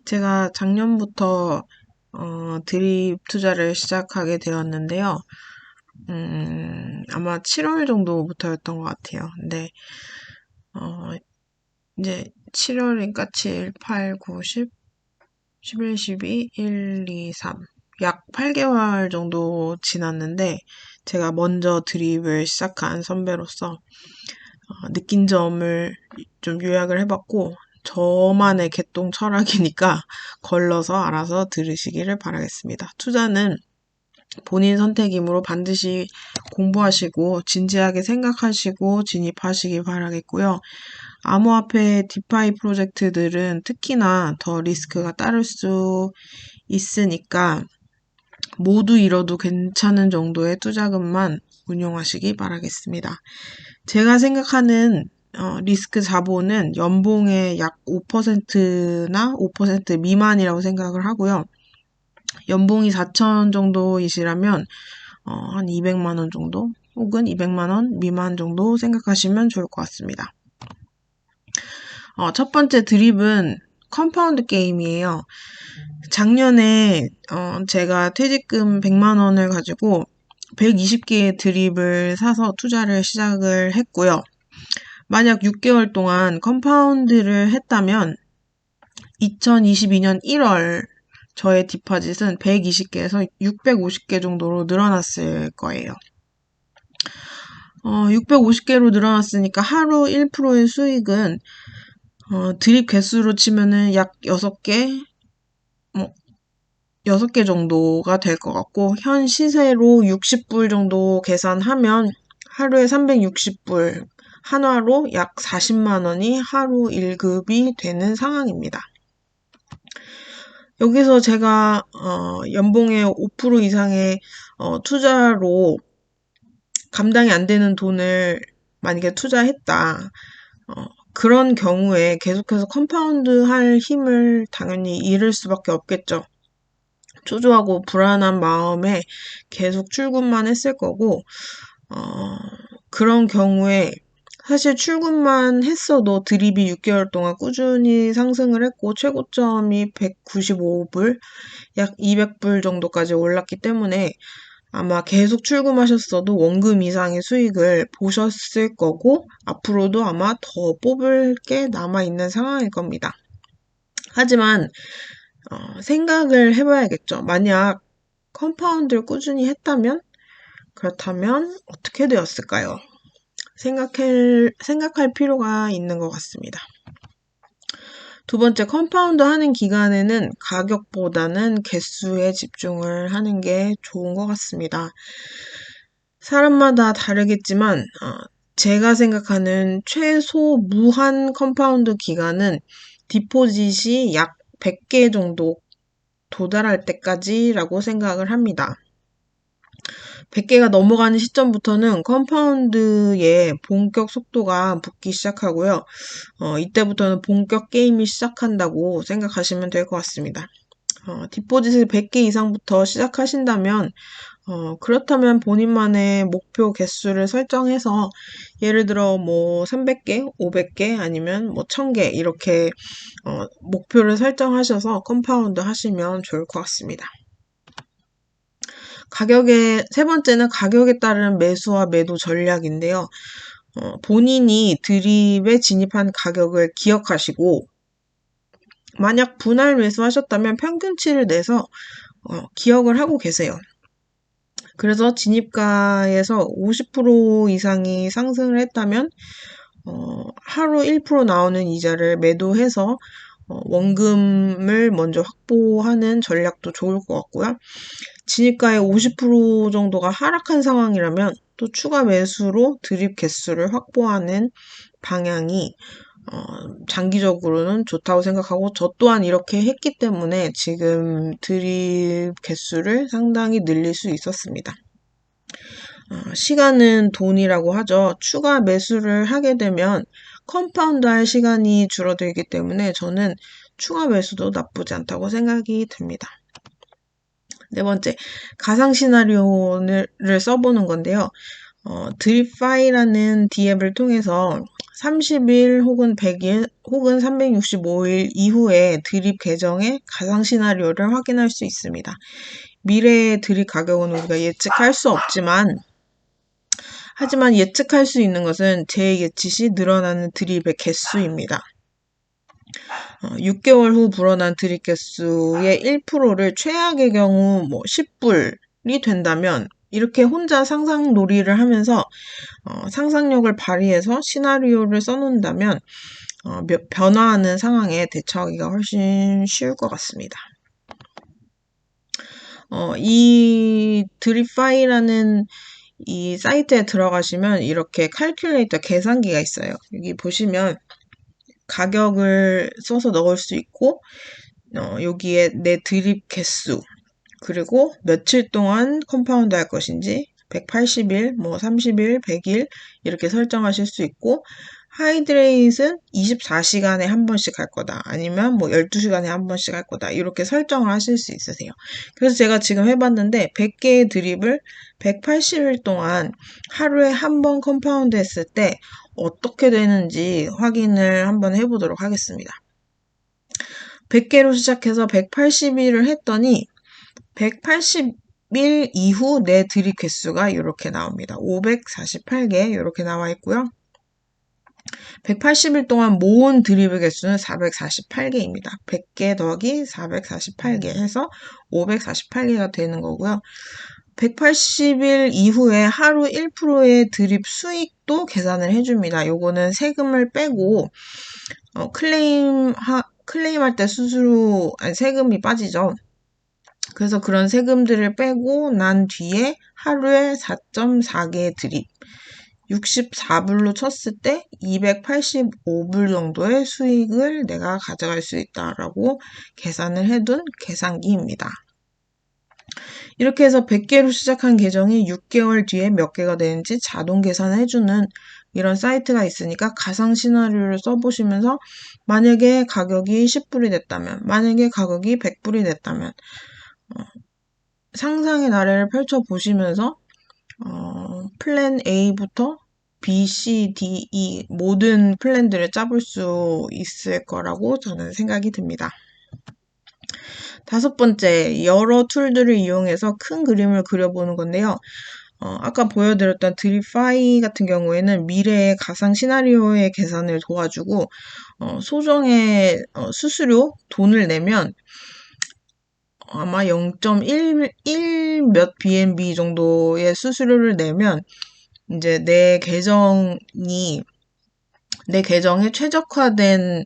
제가 작년부터 드립 투자를 시작하게 되었는데요. 아마 7월 정도부터였던 것 같아요. 근데 이제 7월이니까 7, 8, 9, 10, 11, 12, 1, 2, 3. 약 8개월 정도 지났는데 제가 먼저 드립을 시작한 선배로서 느낀 점을 좀 요약을 해봤고 저만의 개똥 철학이니까 걸러서 알아서 들으시기를 바라겠습니다. 투자는 본인 선택이므로 반드시 공부하시고 진지하게 생각하시고 진입하시기 바라겠고요. 암호화폐 디파이 프로젝트들은 특히나 더 리스크가 따를 수 있으니까 모두 잃어도 괜찮은 정도의 투자금만 운용하시기 바라겠습니다. 제가 생각하는 리스크 자본은 연봉의 약 5%나 5% 미만이라고 생각을 하고요. 연봉이 4천 정도이시라면 한 200만 원 정도 혹은 200만 원 미만 정도 생각하시면 좋을 것 같습니다. 첫 번째 드립은 컴파운드 게임이에요. 작년에 제가 퇴직금 100만 원을 가지고 120개의 드립을 사서 투자를 시작을 했고요. 만약 6개월 동안 컴파운드를 했다면 2022년 1월 저의 디파짓은 120개에서 650개 정도로 늘어났을 거예요. 650개로 늘어났으니까 하루 1%의 수익은 드립 개수로 치면은 약 6개, 6개 정도가 될 것 같고, 현 시세로 60불 정도 계산하면 하루에 360불, 한화로 약 40만 원이 하루 1급이 되는 상황입니다. 여기서 제가 연봉의 5% 이상의 투자로 감당이 안 되는 돈을 만약에 투자했다. 그런 경우에 계속해서 컴파운드 할 힘을 당연히 잃을 수밖에 없겠죠. 초조하고 불안한 마음에 계속 출근만 했을 거고, 그런 경우에 사실 출근만 했어도 드립이 6개월 동안 꾸준히 상승을 했고 최고점이 195불, 약 200불 정도까지 올랐기 때문에 아마 계속 출금하셨어도 원금 이상의 수익을 보셨을 거고 앞으로도 아마 더 뽑을 게 남아있는 상황일 겁니다. 하지만 생각을 해봐야겠죠. 만약 컴파운드를 꾸준히 했다면 그렇다면 어떻게 되었을까요? 생각할 필요가 있는 것 같습니다. 두 번째, 컴파운드 하는 기간에는 가격보다는 개수에 집중을 하는 게 좋은 것 같습니다. 사람마다 다르겠지만 제가 생각하는 최소 무한 컴파운드 기간은 디포짓이 약 100개 정도 도달할 때까지라고 생각을 합니다. 100개가 넘어가는 시점부터는 컴파운드의 본격 속도가 붙기 시작하고요. 이때부터는 본격 게임이 시작한다고 생각하시면 될 것 같습니다. 디포짓을 100개 이상부터 시작하신다면 그렇다면 본인만의 목표 개수를 설정해서 예를 들어 뭐 300개, 500개 아니면 뭐 1000개 이렇게 목표를 설정하셔서 컴파운드 하시면 좋을 것 같습니다. 세 번째는 가격에 따른 매수와 매도 전략인데요. 본인이 드립에 진입한 가격을 기억하시고 만약 분할 매수하셨다면 평균치를 내서 기억을 하고 계세요. 그래서 진입가에서 50% 이상이 상승을 했다면 하루 1% 나오는 이자를 매도해서 원금을 먼저 확보하는 전략도 좋을 것 같고요. 진입가의 50% 정도가 하락한 상황이라면 또 추가 매수로 드립 개수를 확보하는 방향이 장기적으로는 좋다고 생각하고 저 또한 이렇게 했기 때문에 지금 드립 개수를 상당히 늘릴 수 있었습니다. 시간은 돈이라고 하죠. 추가 매수를 하게 되면 컴파운드 할 시간이 줄어들기 때문에 저는 추가 매수도 나쁘지 않다고 생각이 듭니다. 네 번째, 가상 시나리오를 써보는 건데요. 드립파이라는 D앱을 통해서 30일 혹은 100일 혹은 365일 이후에 드립 계정의 가상 시나리오를 확인할 수 있습니다. 미래의 드립 가격은 우리가 예측할 수 없지만 하지만 예측할 수 있는 것은 제 예치 시 늘어나는 드립의 개수입니다. 6개월 후 불어난 드립 개수의 1%를 최악의 경우 10불이 된다면 이렇게 혼자 상상 놀이를 하면서 상상력을 발휘해서 시나리오를 써놓는다면 변화하는 상황에 대처하기가 훨씬 쉬울 것 같습니다. 이 드립파이라는 이 사이트에 들어가시면 이렇게 칼큘레이터 계산기가 있어요. 여기 보시면 가격을 써서 넣을 수 있고 여기에 내 드립 개수 그리고 며칠 동안 컴파운드 할 것인지 180일, 30일, 100일 이렇게 설정하실 수 있고 하이드레이트는 24시간에 한 번씩 할 거다. 아니면 12시간에 한 번씩 할 거다. 이렇게 설정을 하실 수 있으세요. 그래서 제가 지금 해봤는데 100개의 드립을 180일 동안 하루에 한 번 컴파운드 했을 때 어떻게 되는지 확인을 한번 해보도록 하겠습니다. 100개로 시작해서 180일을 했더니 180일 이후 내 드립 개수가 이렇게 나옵니다. 548개 이렇게 나와 있고요. 180일 동안 모은 드립의 개수는 448개입니다. 100개 더하기 448개 해서 548개가 되는 거고요. 180일 이후에 하루 1%의 드립 수익도 계산을 해줍니다. 요거는 세금을 빼고 클레임할 때 세금이 빠지죠. 그래서 그런 세금들을 빼고 난 뒤에 하루에 4.4개의 드립 64불로 쳤을 때 285불 정도의 수익을 내가 가져갈 수 있다라고 계산을 해둔 계산기입니다. 이렇게 해서 100개로 시작한 계정이 6개월 뒤에 몇 개가 되는지 자동 계산을 해주는 이런 사이트가 있으니까 가상 시나리오를 써보시면서 만약에 가격이 10불이 됐다면, 만약에 가격이 100불이 됐다면 상상의 나래를 펼쳐보시면서 플랜 A부터 B, C, D, E 모든 플랜들을 짜볼 수 있을 거라고 저는 생각이 듭니다. 5번째, 여러 툴들을 이용해서 큰 그림을 그려보는 건데요. 아까 보여드렸던 드립파이 같은 경우에는 미래의 가상 시나리오의 계산을 도와주고 소정의 수수료, 돈을 내면 아마 0.1 몇 BNB 정도의 수수료를 내면 이제 내 계정에 최적화된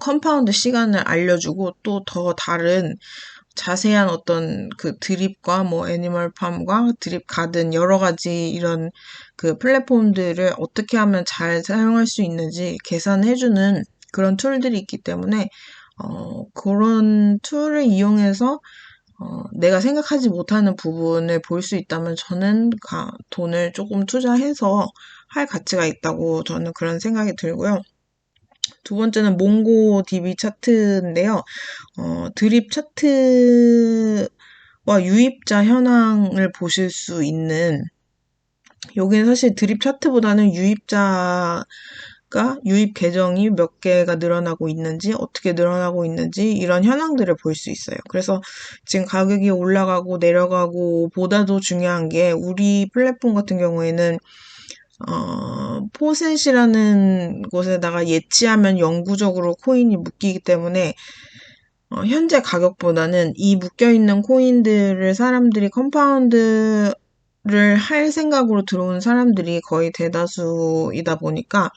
컴파운드 시간을 알려주고 또 더 다른 자세한 어떤 그 드립과 애니멀팜과 드립 가든 여러 가지 이런 그 플랫폼들을 어떻게 하면 잘 사용할 수 있는지 계산해주는 그런 툴들이 있기 때문에 그런 툴을 이용해서 내가 생각하지 못하는 부분을 볼 수 있다면 저는 돈을 조금 투자해서 할 가치가 있다고 저는 그런 생각이 들고요. 2번째는 몽고DB 차트인데요. 드립 차트와 유입자 현황을 보실 수 있는 여기는 사실 드립 차트보다는 유입 계정이 몇 개가 늘어나고 있는지 어떻게 늘어나고 있는지 이런 현황들을 볼 수 있어요. 그래서 지금 가격이 올라가고 내려가고 보다도 중요한 게 우리 플랫폼 같은 경우에는 포셋이라는 곳에다가 예치하면 영구적으로 코인이 묶이기 때문에 현재 가격보다는 이 묶여있는 코인들을 사람들이 컴파운드를 할 생각으로 들어온 사람들이 거의 대다수이다 보니까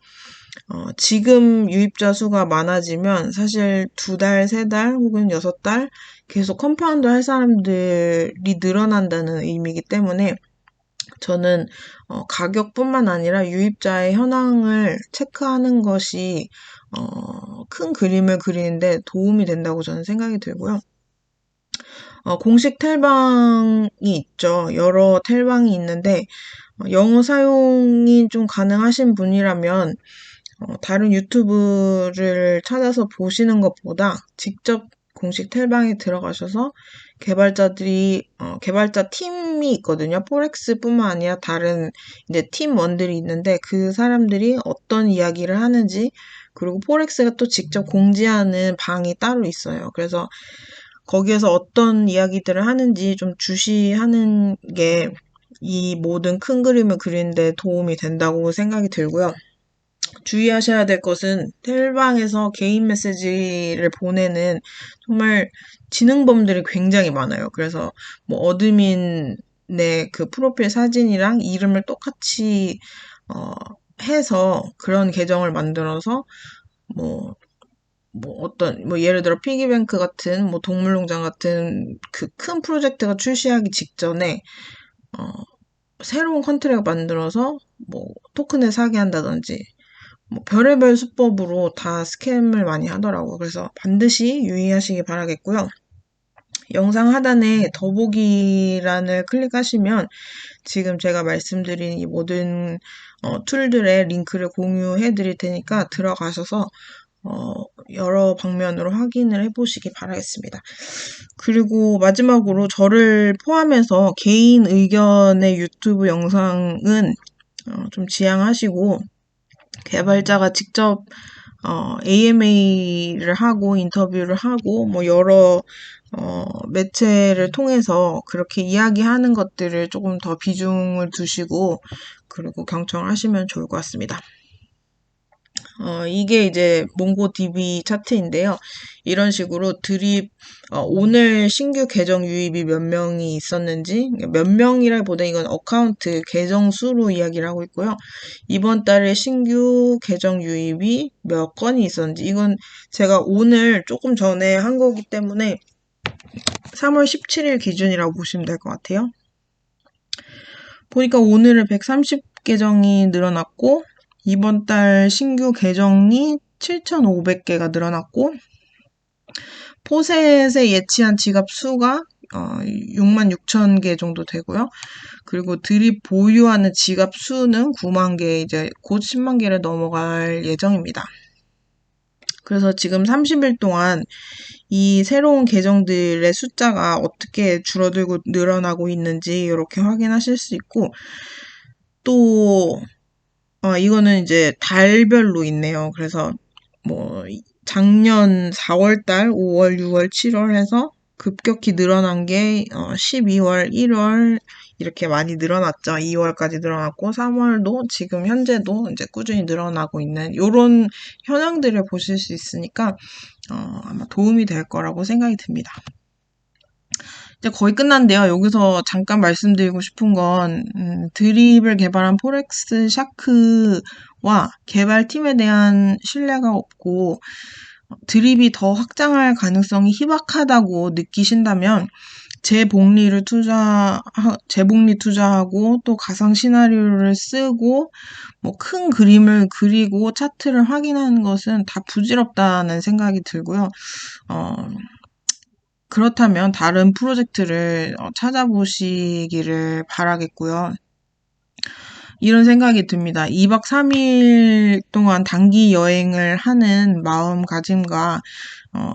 지금 유입자 수가 많아지면 사실 2달, 3달 혹은 6달 계속 컴파운드 할 사람들이 늘어난다는 의미이기 때문에 저는 가격뿐만 아니라 유입자의 현황을 체크하는 것이 큰 그림을 그리는데 도움이 된다고 저는 생각이 들고요. 공식 텔방이 있죠. 여러 텔방이 있는데 영어 사용이 좀 가능하신 분이라면 다른 유튜브를 찾아서 보시는 것보다 직접 공식 텔방에 들어가셔서 개발자 팀이 있거든요. 포렉스뿐만 아니라 다른 이제 팀원들이 있는데 그 사람들이 어떤 이야기를 하는지, 그리고 포렉스가 또 직접 공지하는 방이 따로 있어요. 그래서 거기에서 어떤 이야기들을 하는지 좀 주시하는 게 이 모든 큰 그림을 그리는데 도움이 된다고 생각이 들고요. 주의하셔야 될 것은 텔방에서 개인 메시지를 보내는 정말 지능범들이 굉장히 많아요. 그래서 뭐 어드민의 그 프로필 사진이랑 이름을 똑같이 해서 그런 계정을 만들어서 뭐 예를 들어 피기뱅크 같은 동물농장 같은 그 큰 프로젝트가 출시하기 직전에 새로운 컨트랙을 만들어서 토큰을 사게 한다든지 별의별 수법으로 다 스캠을 많이 하더라고요. 그래서 반드시 유의하시기 바라겠고요. 영상 하단에 더보기란을 클릭하시면 지금 제가 말씀드린 이 모든 툴들의 링크를 공유해 드릴 테니까 들어가셔서 여러 방면으로 확인을 해보시기 바라겠습니다. 그리고 마지막으로 저를 포함해서 개인 의견의 유튜브 영상은 좀 지양하시고, 개발자가 직접 AMA를 하고 인터뷰를 하고 여러 매체를 통해서 그렇게 이야기하는 것들을 조금 더 비중을 두시고 그리고 경청하시면 좋을 것 같습니다. 이게 이제 몽고DB 차트인데요. 이런 식으로 오늘 신규 계정 유입이 몇 명이 있었는지, 몇 명이라기보다 이건 어카운트 계정 수로 이야기를 하고 있고요. 이번 달에 신규 계정 유입이 몇 건이 있었는지, 이건 제가 오늘 조금 전에 한 거기 때문에 3월 17일 기준이라고 보시면 될 것 같아요. 보니까 오늘은 130계정이 늘어났고, 이번 달 신규 계정이 7,500개가 늘어났고, 포셋에 예치한 지갑 수가 66,000개 정도 되고요. 그리고 드립 보유하는 지갑 수는 9만 개, 이제 곧 10만 개를 넘어갈 예정입니다. 그래서 지금 30일 동안 이 새로운 계정들의 숫자가 어떻게 줄어들고 늘어나고 있는지 이렇게 확인하실 수 있고, 또 이거는 이제 달별로 있네요. 그래서 작년 4월달, 5월, 6월, 7월 해서 급격히 늘어난 게 12월, 1월 이렇게 많이 늘어났죠. 2월까지 늘어났고 3월도 지금 현재도 이제 꾸준히 늘어나고 있는 이런 현황들을 보실 수 있으니까 아마 도움이 될 거라고 생각이 듭니다. 이제 거의 끝났는데요. 여기서 잠깐 말씀드리고 싶은 건 드립을 개발한 포렉스 샤크와 개발팀에 대한 신뢰가 없고 드립이 더 확장할 가능성이 희박하다고 느끼신다면 재복리 투자하고 또 가상 시나리오를 쓰고 큰 그림을 그리고 차트를 확인하는 것은 다 부질없다는 생각이 들고요. 그렇다면 다른 프로젝트를 찾아보시기를 바라겠고요. 이런 생각이 듭니다. 2박 3일 동안 단기 여행을 하는 마음가짐과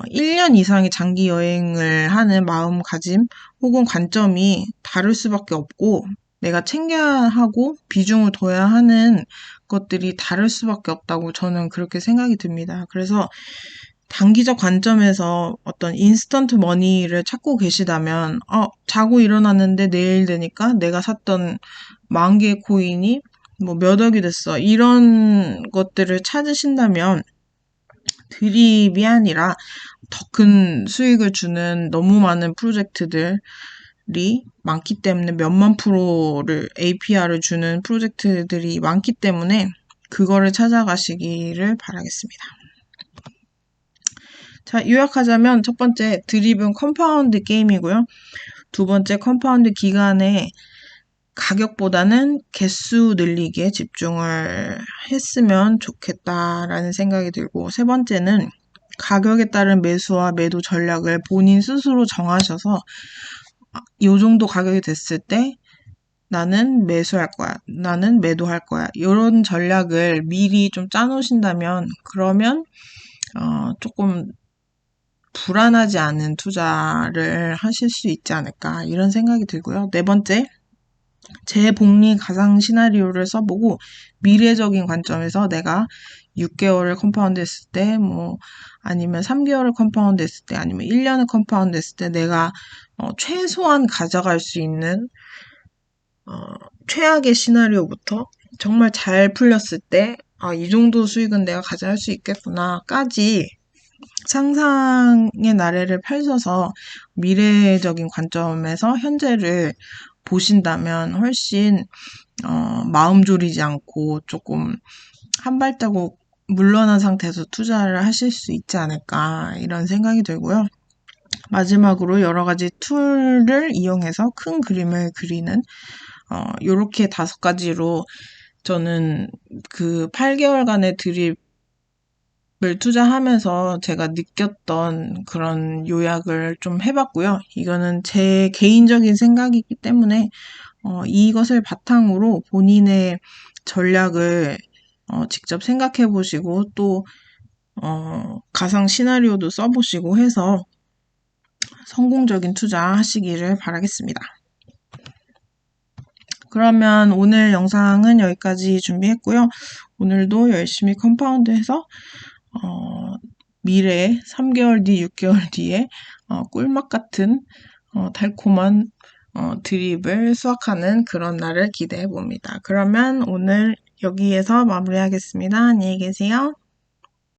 1년 이상의 장기 여행을 하는 마음가짐 혹은 관점이 다를 수밖에 없고, 내가 챙겨야 하고 비중을 둬야 하는 것들이 다를 수밖에 없다고 저는 그렇게 생각이 듭니다. 그래서 단기적 관점에서 어떤 인스턴트 머니를 찾고 계시다면 자고 일어났는데 내일 되니까 내가 샀던 10,000개의 코인이 몇 억이 됐어, 이런 것들을 찾으신다면 드립이 아니라 더 큰 수익을 주는 너무 많은 프로젝트들이 많기 때문에, 몇만 프로를 APR을 주는 프로젝트들이 많기 때문에 그거를 찾아가시기를 바라겠습니다. 자, 요약하자면 첫 번째, 드립은 컴파운드 게임이고요. 두 번째, 컴파운드 기간에 가격보다는 개수 늘리기에 집중을 했으면 좋겠다라는 생각이 들고, 세 번째는 가격에 따른 매수와 매도 전략을 본인 스스로 정하셔서 이 정도 가격이 됐을 때 나는 매수할 거야, 나는 매도할 거야, 이런 전략을 미리 좀 짜놓으신다면 그러면 조금 불안하지 않은 투자를 하실 수 있지 않을까 이런 생각이 들고요. 네 번째, 재복리 가상 시나리오를 써보고 미래적인 관점에서 내가 6개월을 컴파운드 했을 때, 아니면 3개월을 컴파운드 했을 때, 아니면 1년을 컴파운드 했을 때 내가 최소한 가져갈 수 있는 최악의 시나리오부터 정말 잘 풀렸을 때, 이 정도 수익은 내가 가져갈 수 있겠구나까지 상상의 나래를 펼쳐서 미래적인 관점에서 현재를 보신다면 훨씬 마음 졸이지 않고 조금 한 발자국 물러난 상태에서 투자를 하실 수 있지 않을까 이런 생각이 들고요. 마지막으로 여러 가지 툴을 이용해서 큰 그림을 그리는 요렇게 5가지로 저는 그 8개월간의 드립을 투자하면서 제가 느꼈던 그런 요약을 좀 해봤고요. 이거는 제 개인적인 생각이기 때문에 이것을 바탕으로 본인의 전략을 직접 생각해 보시고 또 가상 시나리오도 써보시고 해서 성공적인 투자하시기를 바라겠습니다. 그러면 오늘 영상은 여기까지 준비했고요. 오늘도 열심히 컴파운드해서 미래 3개월 뒤, 6개월 뒤에 꿀맛 같은 달콤한 드립을 수확하는 그런 날을 기대해 봅니다. 그러면 오늘 여기에서 마무리하겠습니다. 안녕히 계세요.